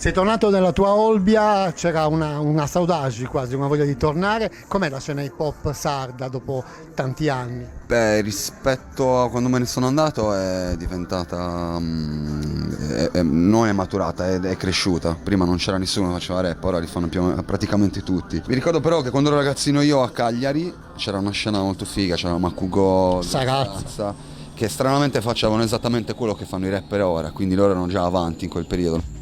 Sei tornato nella tua Olbia, c'era una saudade quasi, una voglia di tornare. Com'è la scena hip hop sarda dopo tanti anni? Beh, rispetto a quando me ne sono andato è diventata... non è maturata, è cresciuta. Prima non c'era nessuno che faceva rap, ora li fanno praticamente tutti. Mi ricordo però che quando ero ragazzino io a Cagliari c'era una scena molto figa, c'era Makugo, Sarazza. Sarazza, che stranamente facevano esattamente quello che fanno i rapper ora, quindi loro erano già avanti in quel periodo.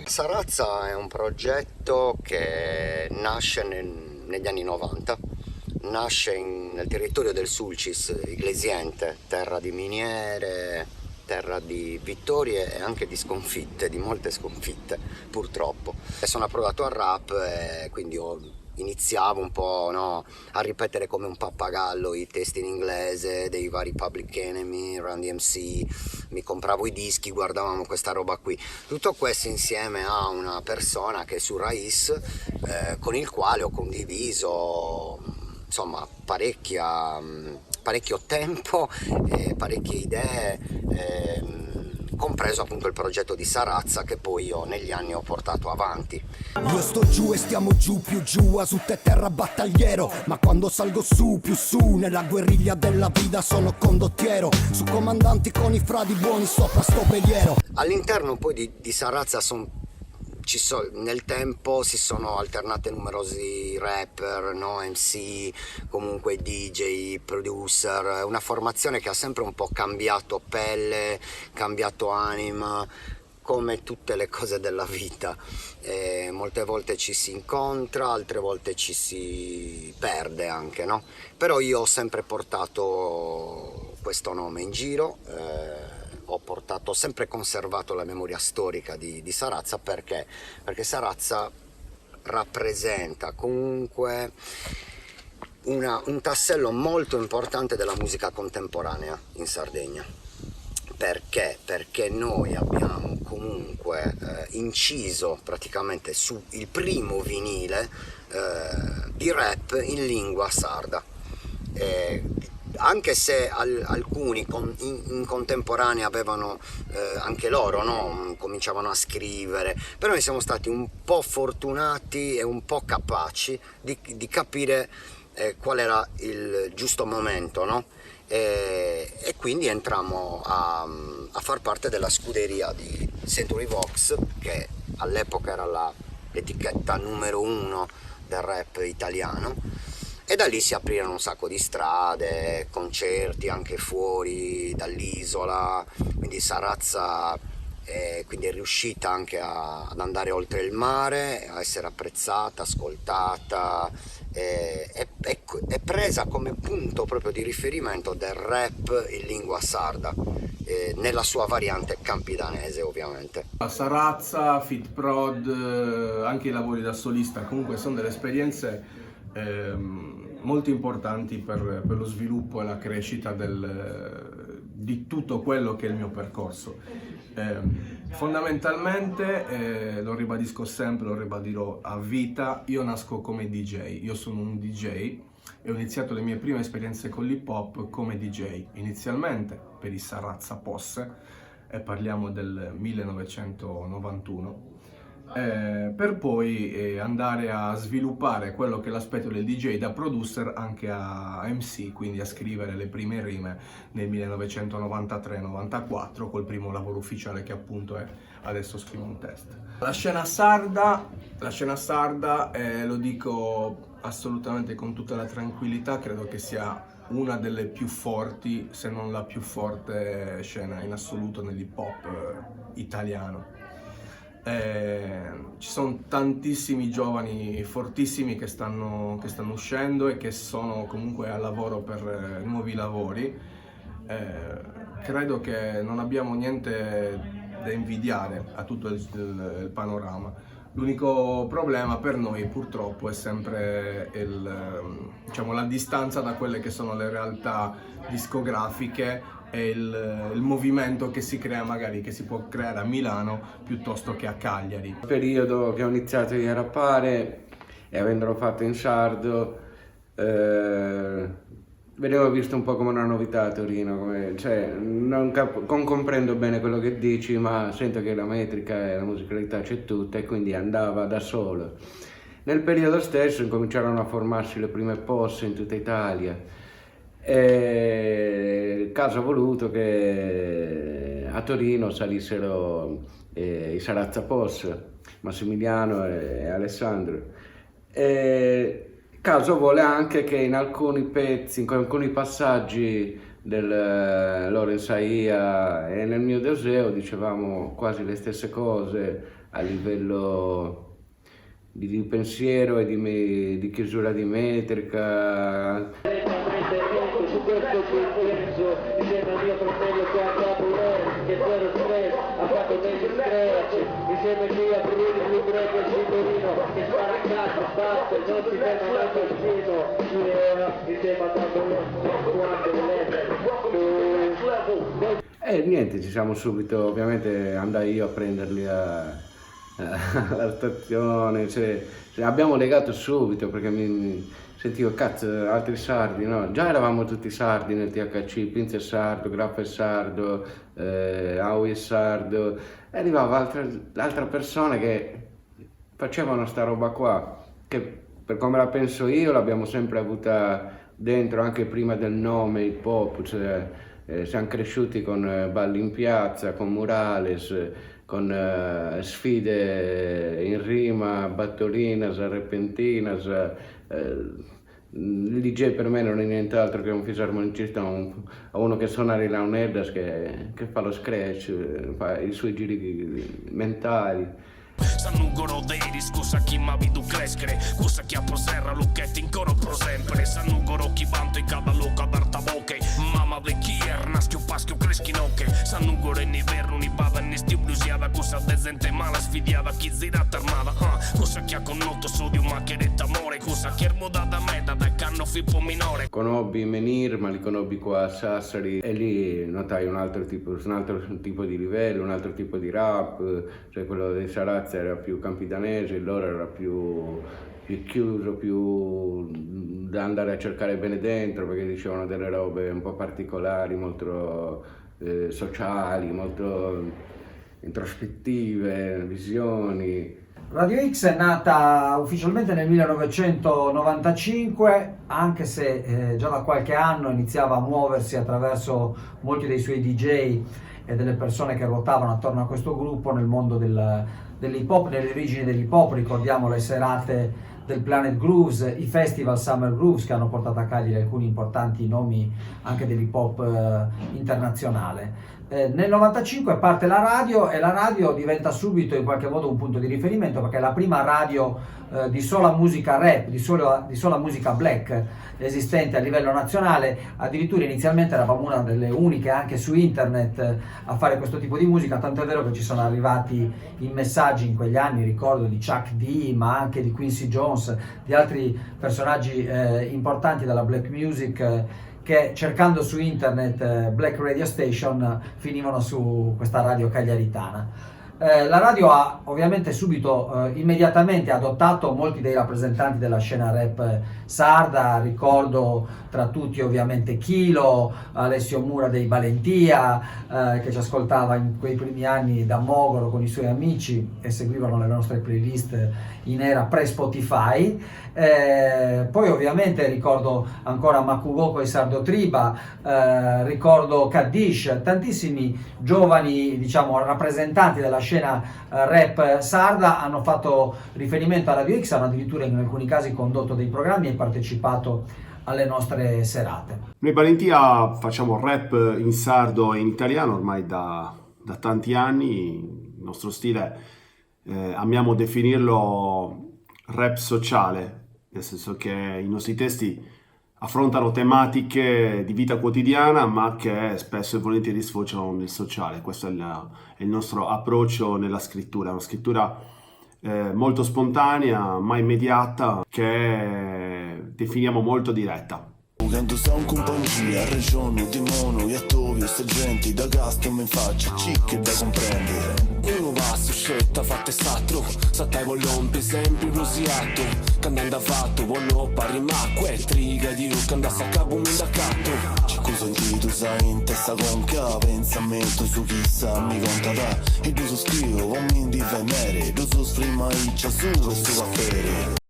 Sarazza è un progetto che nasce negli anni 90, nasce nel territorio del Sulcis Iglesiente, terra di miniere, terra di vittorie e anche di sconfitte, di molte sconfitte purtroppo. E sono approdato al rap e quindi iniziavo un po', no, a ripetere come un pappagallo i testi in inglese dei vari Public Enemy, Run DMC, mi compravo i dischi, guardavamo questa roba qui. Tutto questo insieme a una persona che è su Raiz, con il quale ho condiviso insomma parecchio tempo, parecchie idee, compreso appunto il progetto di Sarazza che poi io negli anni ho portato avanti. Io sto giù e stiamo giù, più giù, a su te terra battagliero. Ma quando salgo su, più su, nella guerriglia della vita sono condottiero. Su comandanti con i fradi buoni sopra sto veliero. All'interno poi di Sarazza nel tempo si sono alternate numerosi rapper, no? MC, comunque DJ, producer, una formazione che ha sempre un po' cambiato pelle, cambiato anima, come tutte le cose della vita. Molte volte ci si incontra, altre volte ci si perde anche, no? Però io ho sempre portato questo nome in giro, ho sempre conservato la memoria storica di Sarazza perché Sarazza rappresenta comunque un tassello molto importante della musica contemporanea in Sardegna. Perché noi abbiamo comunque inciso praticamente su il primo vinile di rap in lingua sarda. Anche se alcuni in contemporanea avevano anche loro, no? Cominciavano a scrivere, però noi siamo stati un po' fortunati e un po' capaci di capire qual era il giusto momento, no? E quindi entrammo a far parte della scuderia di Century Vox, che all'epoca era l'etichetta numero uno del rap italiano. E da lì si aprirono un sacco di strade, concerti anche fuori dall'isola, quindi Sarazza quindi è riuscita anche ad andare oltre il mare, a essere apprezzata, ascoltata, è presa come punto proprio di riferimento del rap in lingua sarda, nella sua variante campidanese ovviamente. Sarazza, Fit Prod, anche i lavori da solista, comunque sono delle esperienze molto importanti per lo sviluppo e la crescita di tutto quello che è il mio percorso. Fondamentalmente, lo ribadisco sempre, lo ribadirò a vita, io nasco come DJ, io sono un DJ e ho iniziato le mie prime esperienze con l'hip hop come DJ, inizialmente per i Sarazza Posse, e parliamo del 1991. Per poi andare a sviluppare quello che è l'aspetto del DJ da producer anche a MC, quindi a scrivere le prime rime nel 1993-94 col primo lavoro ufficiale che appunto è Adesso scrivo un test. La scena sarda, lo dico assolutamente con tutta la tranquillità, credo che sia una delle più forti, se non la più forte scena in assoluto nell'hip hop italiano. Ci sono tantissimi giovani fortissimi che stanno uscendo e che sono comunque al lavoro per nuovi lavori. Credo che non abbiamo niente da invidiare a tutto il panorama. L'unico problema per noi purtroppo è sempre la distanza da quelle che sono le realtà discografiche è il movimento che si crea magari, che si può creare a Milano piuttosto che a Cagliari. Il periodo che ho iniziato a rappare e avendolo fatto in sardo, vedevo visto un po' come una novità a Torino, non comprendo bene quello che dici, ma sento che la metrica e la musicalità c'è tutta e quindi andava da solo. Nel periodo stesso incominciarono a formarsi le prime posse in tutta Italia e il caso ha voluto che a Torino salissero i Sarazza Posse, Massimiliano e Alessandro. Caso vuole anche che in alcuni pezzi, in alcuni passaggi del Lorenz Aia e nel mio Deuseo dicevamo quasi le stesse cose a livello di pensiero e di chiusura di metrica. Su questo penso insieme al mio fratello qua a Capolè, che zero stress, ha fatto degli scratch, insieme qui a Bruni, Blue Greg e Citorino, che spara a cazzo, basta, non si ferma mai bambino, insieme a Capolè, quando E niente, ci siamo subito, ovviamente andai io a prenderli alla stazione, abbiamo legato subito perché mi sentivo cazzo, altri sardi, no? Già eravamo tutti sardi nel THC, Pinz è sardo, Graffa è sardo, Aui è sardo, e arrivava altre persone che facevano sta roba qua, che per come la penso io l'abbiamo sempre avuta dentro anche prima del nome hip hop, siamo cresciuti con balli in piazza, con murales, con sfide in rima, battolinas, repentinas. Il DJ per me non è nient'altro che un fisarmonicista o uno che suona le launeddas che fa lo scratch, fa i suoi giri mentali. Sanno goroderi, scusa chi ma vidu crescere, scusa chi a proserra lucchetti in coro pro sempre, sanno goro chi vanto in cada loca aperta bocche, mamma de chi erna schio paschio creschi nocche, sanno goro in inverno ni bava ne stiu blusiada, cosa desente mala sfidiada chi zirata armata, cosa chi ha connotto sodio ma che detta amore, cosa chi è modata meta da canno fippo minore. Conobbi Menhir, ma li conobbi qua a Sassari e lì notai un altro tipo di livello, un altro tipo di rap, cioè quello dei Sarazza era più campidanese, il loro era più chiuso, più da andare a cercare bene dentro perché dicevano delle robe un po' particolari, molto sociali, molto introspettive, visioni. Radio X è nata ufficialmente nel 1995, anche se già da qualche anno iniziava a muoversi attraverso molti dei suoi DJ e delle persone che ruotavano attorno a questo gruppo nel mondo dell'hip hop, nelle origini dell'hip hop. Ricordiamo le serate del Planet Grooves, i festival Summer Grooves che hanno portato a Cagliari alcuni importanti nomi anche dell'hip hop internazionale. Nel 95 parte la radio e la radio diventa subito in qualche modo un punto di riferimento perché è la prima radio di sola musica rap, di sola musica black esistente a livello nazionale. Addirittura inizialmente eravamo una delle uniche anche su internet a fare questo tipo di musica, tanto è vero che ci sono arrivati i messaggi in quegli anni, ricordo di Chuck D, ma anche di Quincy Jones, di altri personaggi importanti della black music che cercando su internet Black Radio Station finivano su questa radio cagliaritana. La radio ha ovviamente subito, immediatamente adottato molti dei rappresentanti della scena rap sarda, ricordo tra tutti ovviamente Chilo, Alessio Mura dei Valentia, che ci ascoltava in quei primi anni da Mogoro con i suoi amici e seguivano le nostre playlist in era pre-Spotify. Poi ovviamente ricordo ancora Makugoko e Sardo Triba, ricordo Kaddish, tantissimi giovani diciamo rappresentanti della scena rap sarda hanno fatto riferimento a Radio X, hanno addirittura in alcuni casi condotto dei programmi e partecipato alle nostre serate. Noi Valentia facciamo rap in sardo e in italiano ormai da tanti anni. Il nostro stile amiamo definirlo rap sociale, nel senso che i nostri testi affrontano tematiche di vita quotidiana ma che spesso e volentieri sfociano nel sociale. Questo è il nostro approccio nella scrittura, una scrittura molto spontanea, ma immediata, che definiamo molto diretta. quando sta un compagnia, regione, demono, e attori, sta gente, da custom in faccia, cicche da comprendere. Uno passo, scelta, fatte statro, sattai voglompi, sempre rosiato, cantando fatto, buono pari macque, triga di rock, andasse a capo un d'accanto. Ci cosa sentito, sai, in testa conca, pensamento su chissà, mi conta da, e tu sostivo, uomini di venere, tu soffrima iccia su e su affere.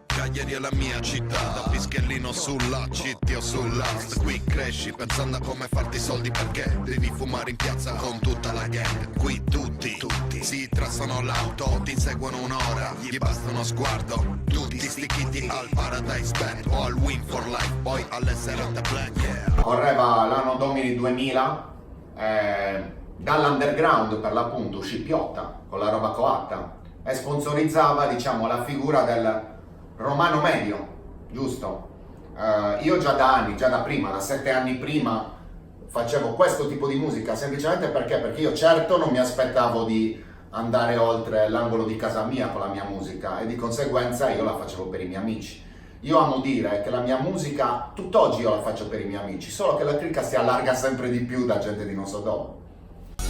Cagliari è la mia città, da Pischellino sulla City o sull'Ast. Qui cresci pensando a come farti soldi perché devi fumare in piazza con tutta la gang. Qui tutti si trassano l'auto, ti inseguono un'ora, gli basta uno sguardo. Tutti stichiti al Paradise Band o al Win for Life, poi all'S.R.T. Black, yeah. Correva l'anno domini 2000, dall'underground per l'appunto uscì Piotta con la roba coatta e sponsorizzava, diciamo, la figura del romano medio, giusto? Io già da anni, già da prima, da 7 anni prima, facevo questo tipo di musica semplicemente perché io certo non mi aspettavo di andare oltre l'angolo di casa mia con la mia musica e di conseguenza io la facevo per i miei amici. Io amo dire che la mia musica tutt'oggi io la faccio per i miei amici, solo che la cricca si allarga sempre di più da gente di non so dove.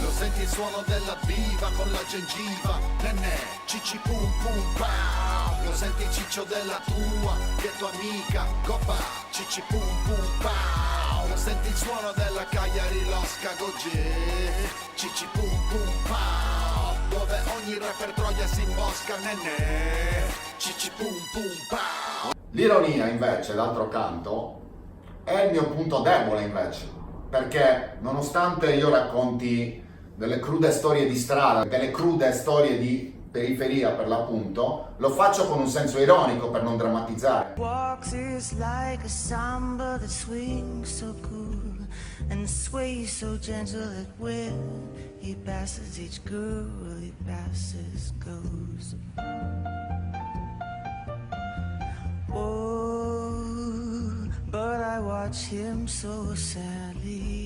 Lo senti il suono della viva con la gengiva, nenè, cicci pum pum pow. Lo senti il ciccio della tua, che è tua amica, coppa, cicci pum pum pow. Lo senti il suono della Cagliari, Losca, Gogè, cicci pum pum pow. Dove ogni rapper troia si imbosca, nenè, cicci pum pum pow. L'ironia invece, d'altro canto, è il mio punto debole invece, perché nonostante io racconti delle crude storie di strada, delle crude storie di periferia per l'appunto, lo faccio con un senso ironico per non drammatizzare. Walks is like a samba that swings so cool and sways so gentle that when he passes each girl he passes goes. Oh, but I watch him so sadly.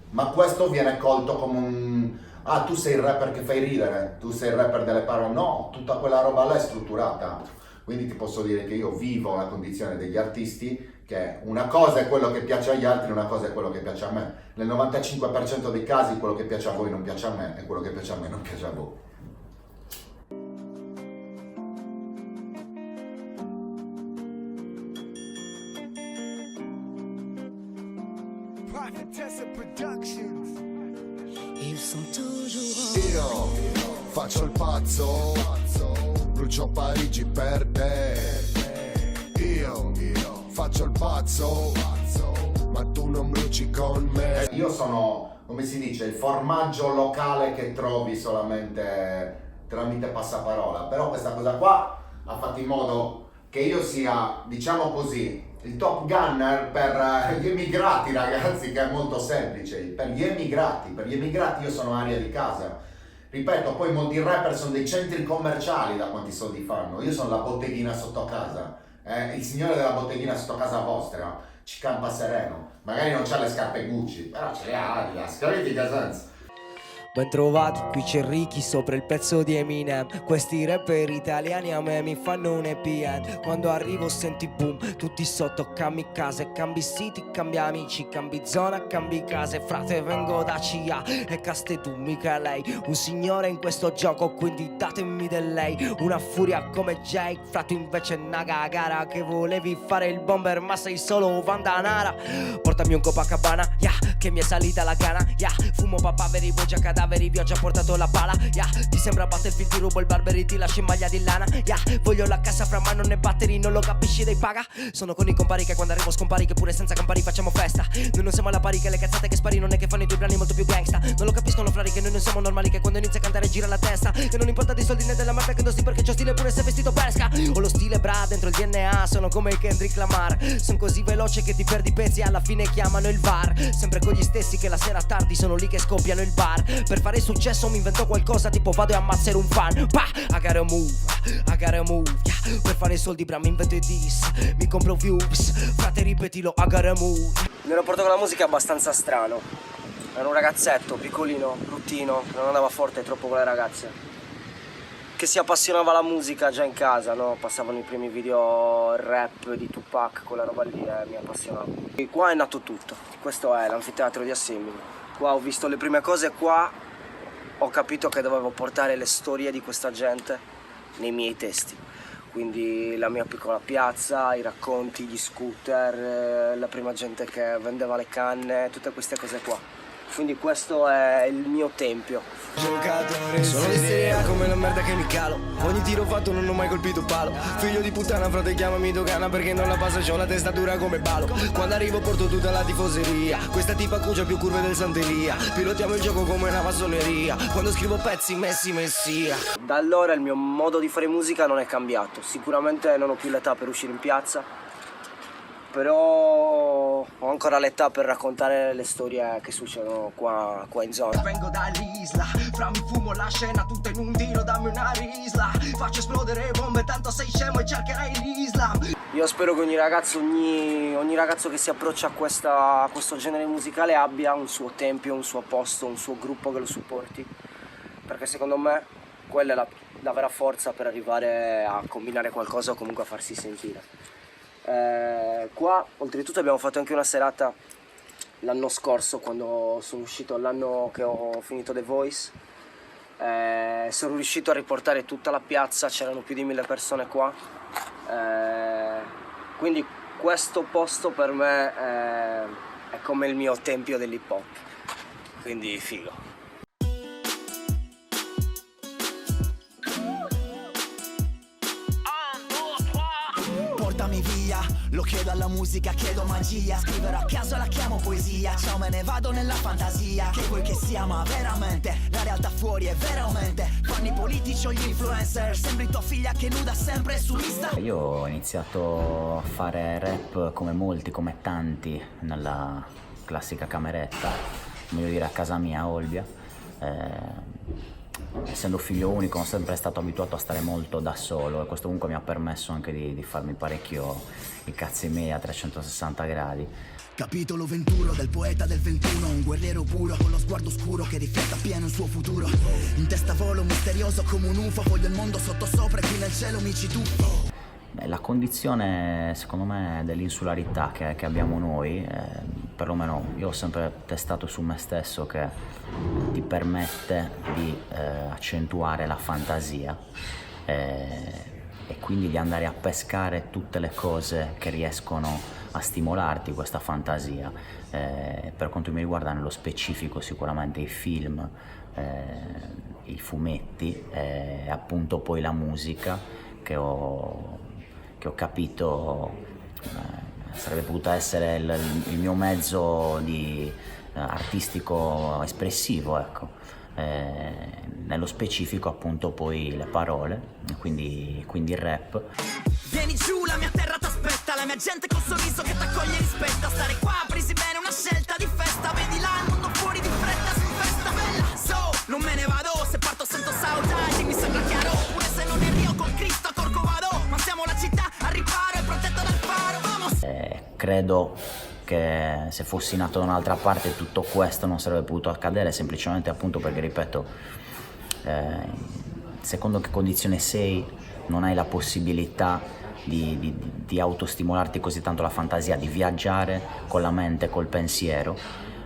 Ma questo viene colto come un... Ah, tu sei il rapper che fai ridere, tu sei il rapper delle parole. No, tutta quella roba là è strutturata. Quindi ti posso dire che io vivo la condizione degli artisti, che una cosa è quello che piace agli altri, una cosa è quello che piace a me. Nel 95% dei casi quello che piace a voi non piace a me e quello che piace a me non piace a voi. Io faccio il pazzo, brucio Parigi per te. Io faccio il pazzo, ma tu non bruci con me. Io sono, come si dice, il formaggio locale che trovi solamente tramite passaparola, però questa cosa qua ha fatto in modo che io sia, diciamo così, il top gunner per gli emigrati, ragazzi, che è molto semplice. Per gli emigrati io sono aria di casa. Ripeto, poi molti rapper sono dei centri commerciali da quanti soldi fanno. Io sono la botteghina sotto casa. Il signore della botteghina sotto casa vostra ci campa sereno. Magari non c'ha le scarpe Gucci, però ce le ha Adidas, capite che senso? Ben trovati, qui c'è Ricky sopra il pezzo di Eminem. Questi rapper italiani a me mi fanno un happy end. Quando arrivo senti boom, tutti sotto kamikaze. Cambi siti, cambi amici, cambi zona, cambi case. Frate vengo da CIA e caste tu, mica lei. Un signore in questo gioco, quindi datemi del lei. Una furia come Jake, frate invece è una gara. Che volevi fare il bomber ma sei solo Vandanara. Portami un Copacabana, yeah, che mi è salita la gana, yeah. Fumo papaveri, voce cadaveri, vi ho già portato la pala, yeah. Ti sembra Battlefield, ti rubo il Barberi, ti lascio in maglia di lana, yeah. Voglio la cassa fra mano né batteri, non lo capisci dei paga. Sono con i compari che quando arrivo scompari, che pure senza campari facciamo festa. Noi non siamo alla pari, che le cazzate che spari non è che fanno i tuoi brani molto più gangsta. Non lo capiscono frari che noi non siamo normali, che quando inizia a cantare gira la testa. Che non importa dei soldi né della merda che indossi, perché c'ho stile pure se vestito pesca. Ho lo stile bra dentro il DNA, sono come il Kendrick Lamar. Sono così veloce che ti perdi pezzi e alla fine chiamano il VAR. Sempre con gli stessi che la sera tardi sono lì che scoppiano il bar. Per fare successo mi invento qualcosa, tipo vado e ammazzare un fan. Pa! I gotta move, yeah. Per fare soldi bra mi invento i diss, mi compro views, frate ripetilo, I gotta move. Il mio rapporto con la musica è abbastanza strano. Ero un ragazzetto, piccolino, bruttino, che non andava forte troppo con le ragazze. che si appassionava alla musica già in casa, no? Passavano i primi video rap di Tupac, quella roba lì, mi appassionava. E qua è nato tutto, questo è l'anfiteatro di Assemini. Qua ho visto le prime cose, qua ho capito che dovevo portare le storie di questa gente nei miei testi. Quindi la mia piccola piazza, i racconti, gli scooter, la prima gente che vendeva le canne, tutte queste cose qua. Quindi questo è il mio tempio. Giocatore, sono di Serie A come la merda che mi calo. Ogni tiro fatto non ho mai colpito palo. Figlio di puttana, frate, chiamami dogana perché non la passa, c'ho la testa dura come palo. Quando arrivo porto tutta la tifoseria. Questa tipa cucia più curve del Santeria. Pilotiamo il gioco come una massoneria. Quando scrivo pezzi messi messia. Da allora il mio modo di fare musica non è cambiato. Sicuramente non ho più l'età per uscire in piazza, però ho ancora l'età per raccontare le storie che succedono qua in zona. Vengo dall'isla, fra mi fumo la scena tutta in un tiro, dammi una risla. Faccio esplodere bombe, tanto sei scemo e cercherai l'Islam. Io spero che ogni ragazzo che si approccia a questo genere musicale abbia un suo tempio, un suo posto, un suo gruppo che lo supporti. Perché secondo me quella è la vera forza per arrivare a combinare qualcosa o comunque a farsi sentire. Qua oltretutto abbiamo fatto anche una serata l'anno scorso, quando sono uscito, l'anno che ho finito The Voice. Sono riuscito a riportare tutta la piazza, c'erano più di 1000 persone qua, quindi questo posto per me è come il mio tempio dell'hip hop, quindi figo. Portami via, lo chiedo alla musica, chiedo magia. Scriverò a caso, la chiamo poesia. Ciao, me ne vado nella fantasia. Che vuoi che sia, ma veramente la realtà fuori è veramente. Fanno i politici o gli influencer. Sembri tua figlia che nuda sempre su Insta. Io ho iniziato a fare rap come molti, come tanti, nella classica cameretta, meglio dire a casa mia a Olbia. Essendo figlio unico, sono sempre stato abituato a stare molto da solo, e questo comunque mi ha permesso anche di farmi parecchio i cazzi miei a 360 gradi. Capitolo 21 del poeta del 21, un guerriero puro con lo sguardo scuro che rifletta pieno il suo futuro. In testa volo misterioso come un UFO, voglio il mondo sottosopra e qui nel cielo mi ci tuffo. La condizione, secondo me, dell'insularità che abbiamo noi, perlomeno io ho sempre testato su me stesso, che ti permette di accentuare la fantasia e quindi di andare a pescare tutte le cose che riescono a stimolarti questa fantasia. Per quanto mi riguarda, nello specifico, sicuramente i film, i fumetti e appunto poi la musica che ho capito sarebbe potuta essere il mio mezzo artistico espressivo, ecco. Nello specifico appunto poi le parole, quindi il rap. Vieni giù, la mia terra t'aspetta, la mia gente col sorriso che t'accoglie e rispetta. Stare qua, presi bene, una scelta di festa. Vedi là il mondo fuori di fretta, si festa bella. So, non me ne vado, se parto sento saudade, mi sembra chiaro. Pure se non è Rio, con Cristo a Corcovado. Ma siamo la città al riparo e protetta dal faro, vamos. Credo che se fossi nato da un'altra parte tutto questo non sarebbe potuto accadere, semplicemente appunto perché, ripeto, secondo che condizione sei non hai la possibilità di autostimolarti così tanto la fantasia, di viaggiare con la mente, col pensiero,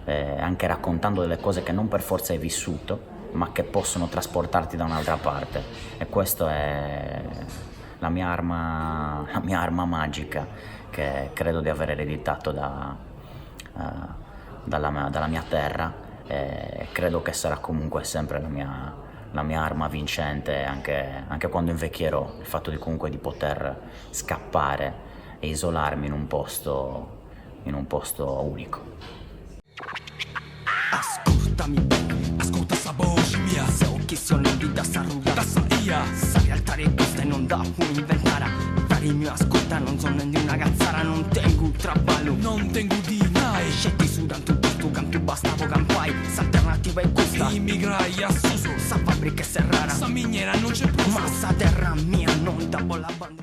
anche raccontando delle cose che non per forza hai vissuto ma che possono trasportarti da un'altra parte. E questo è la mia arma magica, che credo di aver ereditato dalla mia terra, e credo che sarà comunque sempre la mia arma vincente anche quando invecchierò, il fatto di poter scappare e isolarmi in un posto unico. Ascoltami bene, ascolta essa voce mia. Se occhi sono in vita s'arruga da saia. Sa realtare questa e non da un inventare. Cari mi ascolta, non sono di una cazzara. Non tengo un traballo, non tengo di nai. Scetti su tanto tu canto basta campai. S'alternativa è questa, immigrai a Suso. Sa fabbrica è rara, sa miniera non c'è più. Ma sa terra mia non da bolla banda.